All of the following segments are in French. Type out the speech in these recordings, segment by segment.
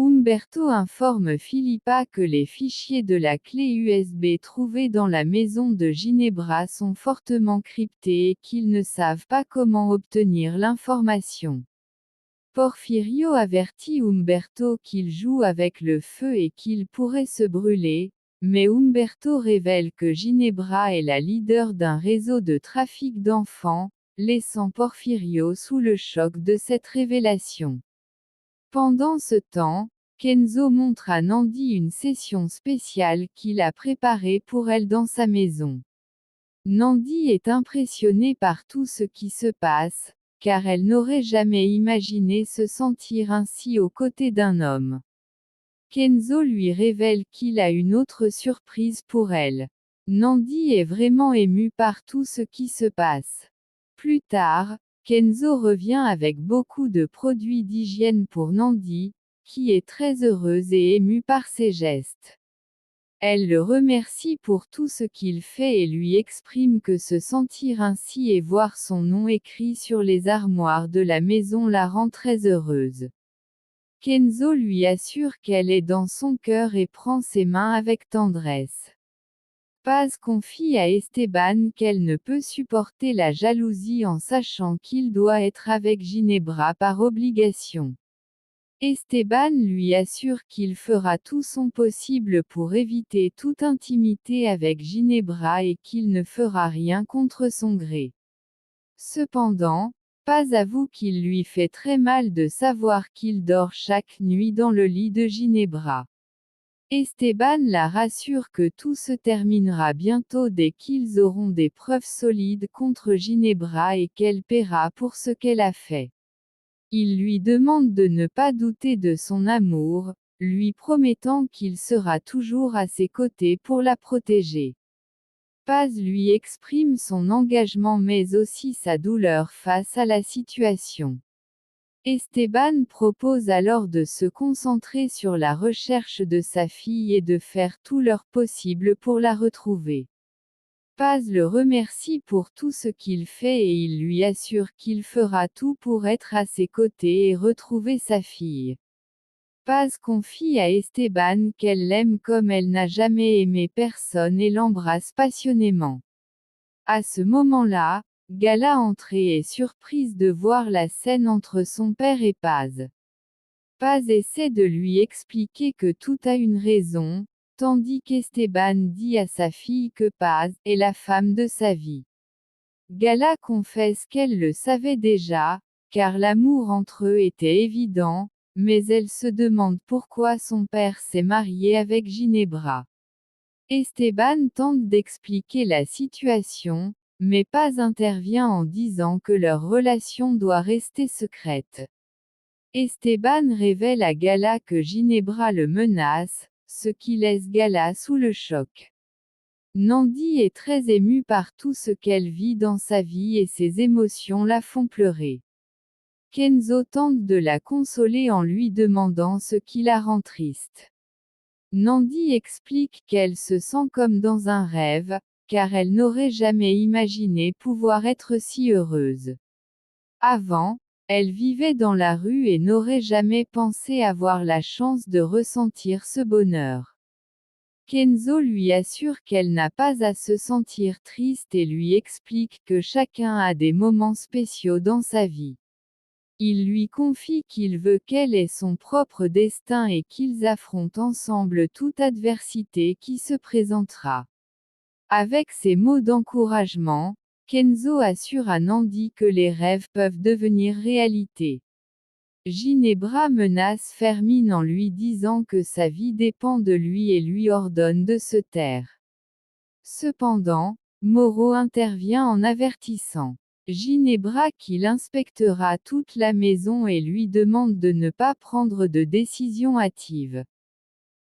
Umberto informe Philippa que les fichiers de la clé USB trouvés dans la maison de Ginebra sont fortement cryptés et qu'ils ne savent pas comment obtenir l'information. Porfirio avertit Umberto qu'il joue avec le feu et qu'il pourrait se brûler, mais Umberto révèle que Ginebra est la leader d'un réseau de trafic d'enfants, laissant Porfirio sous le choc de cette révélation. Pendant ce temps, Kenzo montre à Nandi une session spéciale qu'il a préparée pour elle dans sa maison. Nandi est impressionnée par tout ce qui se passe, car elle n'aurait jamais imaginé se sentir ainsi aux côtés d'un homme. Kenzo lui révèle qu'il a une autre surprise pour elle. Nandi est vraiment émue par tout ce qui se passe. Plus tard, Kenzo revient avec beaucoup de produits d'hygiène pour Nandi, qui est très heureuse et émue par ses gestes. Elle le remercie pour tout ce qu'il fait et lui exprime que se sentir ainsi et voir son nom écrit sur les armoires de la maison la rend très heureuse. Kenzo lui assure qu'elle est dans son cœur et prend ses mains avec tendresse. Paz confie à Esteban qu'elle ne peut supporter la jalousie en sachant qu'il doit être avec Ginebra par obligation. Esteban lui assure qu'il fera tout son possible pour éviter toute intimité avec Ginebra et qu'il ne fera rien contre son gré. Cependant, Paz avoue qu'il lui fait très mal de savoir qu'il dort chaque nuit dans le lit de Ginebra. Esteban la rassure que tout se terminera bientôt dès qu'ils auront des preuves solides contre Ginebra et qu'elle paiera pour ce qu'elle a fait. Il lui demande de ne pas douter de son amour, lui promettant qu'il sera toujours à ses côtés pour la protéger. Paz lui exprime son engagement mais aussi sa douleur face à la situation. Esteban propose alors de se concentrer sur la recherche de sa fille et de faire tout leur possible pour la retrouver. Paz le remercie pour tout ce qu'il fait et il lui assure qu'il fera tout pour être à ses côtés et retrouver sa fille. Paz confie à Esteban qu'elle l'aime comme elle n'a jamais aimé personne et l'embrasse passionnément. À ce moment-là, Gala entre et est surprise de voir la scène entre son père et Paz. Paz essaie de lui expliquer que tout a une raison, tandis qu'Esteban dit à sa fille que Paz est la femme de sa vie. Gala confesse qu'elle le savait déjà, car l'amour entre eux était évident, mais elle se demande pourquoi son père s'est marié avec Ginebra. Esteban tente d'expliquer la situation, mais Paz intervient en disant que leur relation doit rester secrète. Esteban révèle à Gala que Ginebra le menace, ce qui laisse Gala sous le choc. Nandi est très émue par tout ce qu'elle vit dans sa vie et ses émotions la font pleurer. Kenzo tente de la consoler en lui demandant ce qui la rend triste. Nandi explique qu'elle se sent comme dans un rêve, car elle n'aurait jamais imaginé pouvoir être si heureuse. Avant, elle vivait dans la rue et n'aurait jamais pensé avoir la chance de ressentir ce bonheur. Kenzo lui assure qu'elle n'a pas à se sentir triste et lui explique que chacun a des moments spéciaux dans sa vie. Il lui confie qu'il veut qu'elle ait son propre destin et qu'ils affrontent ensemble toute adversité qui se présentera. Avec ces mots d'encouragement, Kenzo assure à Nandi que les rêves peuvent devenir réalité. Ginebra menace Fermine en lui disant que sa vie dépend de lui et lui ordonne de se taire. Cependant, Moreau intervient en avertissant Ginebra qu'il inspectera toute la maison et lui demande de ne pas prendre de décision hâtive.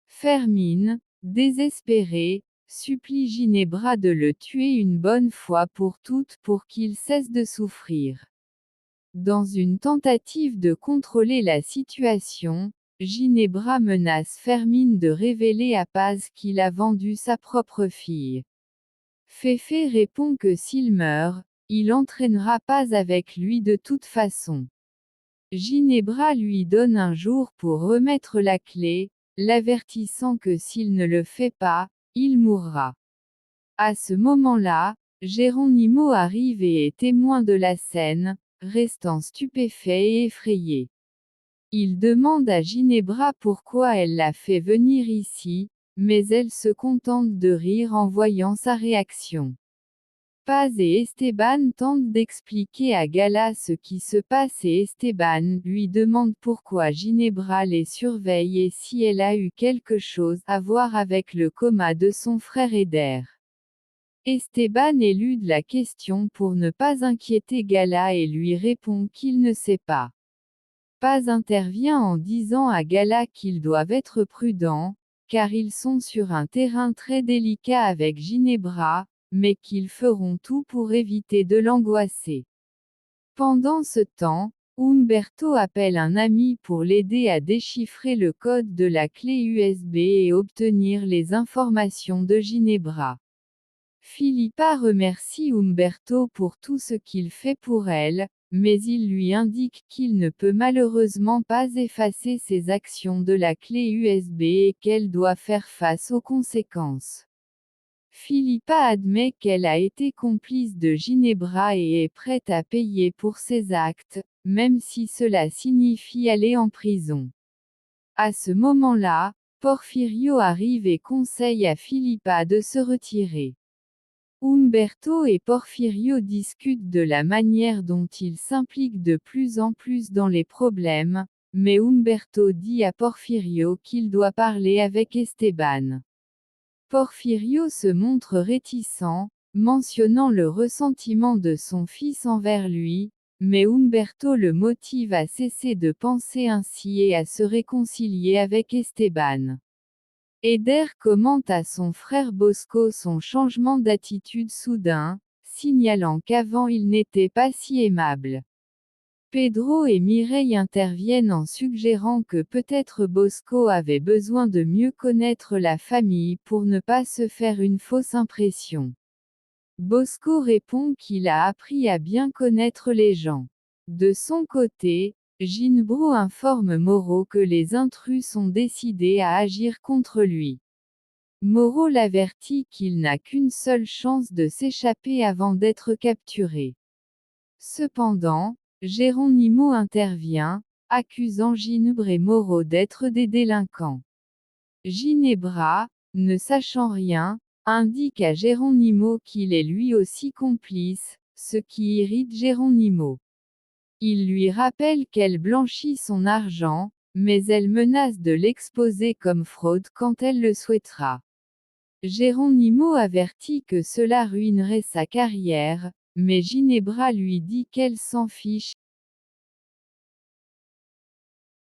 Fermine, désespérée, supplie Ginebra de le tuer une bonne fois pour toutes pour qu'il cesse de souffrir. Dans une tentative de contrôler la situation, Ginebra menace Fermine de révéler à Paz qu'il a vendu sa propre fille. Féfé répond que s'il meurt, il entraînera Paz avec lui de toute façon. Ginebra lui donne un jour pour remettre la clé, l'avertissant que s'il ne le fait pas, il mourra. À ce moment-là, Geronimo arrive et est témoin de la scène, restant stupéfait et effrayé. Il demande à Ginebra pourquoi elle l'a fait venir ici, mais elle se contente de rire en voyant sa réaction. Paz et Esteban tentent d'expliquer à Gala ce qui se passe et Esteban lui demande pourquoi Ginebra les surveille et si elle a eu quelque chose à voir avec le coma de son frère Eder. Esteban élude la question pour ne pas inquiéter Gala et lui répond qu'il ne sait pas. Paz intervient en disant à Gala qu'ils doivent être prudents, car ils sont sur un terrain très délicat avec Ginebra, mais qu'ils feront tout pour éviter de l'angoisser. Pendant ce temps, Umberto appelle un ami pour l'aider à déchiffrer le code de la clé USB et obtenir les informations de Ginebra. Philippa remercie Umberto pour tout ce qu'il fait pour elle, mais il lui indique qu'il ne peut malheureusement pas effacer ses actions de la clé USB et qu'elle doit faire face aux conséquences. Philippa admet qu'elle a été complice de Ginebra et est prête à payer pour ses actes, même si cela signifie aller en prison. À ce moment-là, Porfirio arrive et conseille à Philippa de se retirer. Umberto et Porfirio discutent de la manière dont ils s'impliquent de plus en plus dans les problèmes, mais Umberto dit à Porfirio qu'il doit parler avec Esteban. Porfirio se montre réticent, mentionnant le ressentiment de son fils envers lui, mais Umberto le motive à cesser de penser ainsi et à se réconcilier avec Esteban. Eder commente à son frère Bosco son changement d'attitude soudain, signalant qu'avant il n'était pas si aimable. Pedro et Mireille interviennent en suggérant que peut-être Bosco avait besoin de mieux connaître la famille pour ne pas se faire une fausse impression. Bosco répond qu'il a appris à bien connaître les gens. De son côté, Ginebra informe Moro que les intrus sont décidés à agir contre lui. Moro l'avertit qu'il n'a qu'une seule chance de s'échapper avant d'être capturé. Cependant, Geronimo intervient, accusant Ginebra et Moro d'être des délinquants. Ginebra, ne sachant rien, indique à Geronimo qu'il est lui aussi complice, ce qui irrite Geronimo. Il lui rappelle qu'elle blanchit son argent, mais elle menace de l'exposer comme fraude quand elle le souhaitera. Geronimo avertit que cela ruinerait sa carrière, mais Ginebra lui dit qu'elle s'en fiche,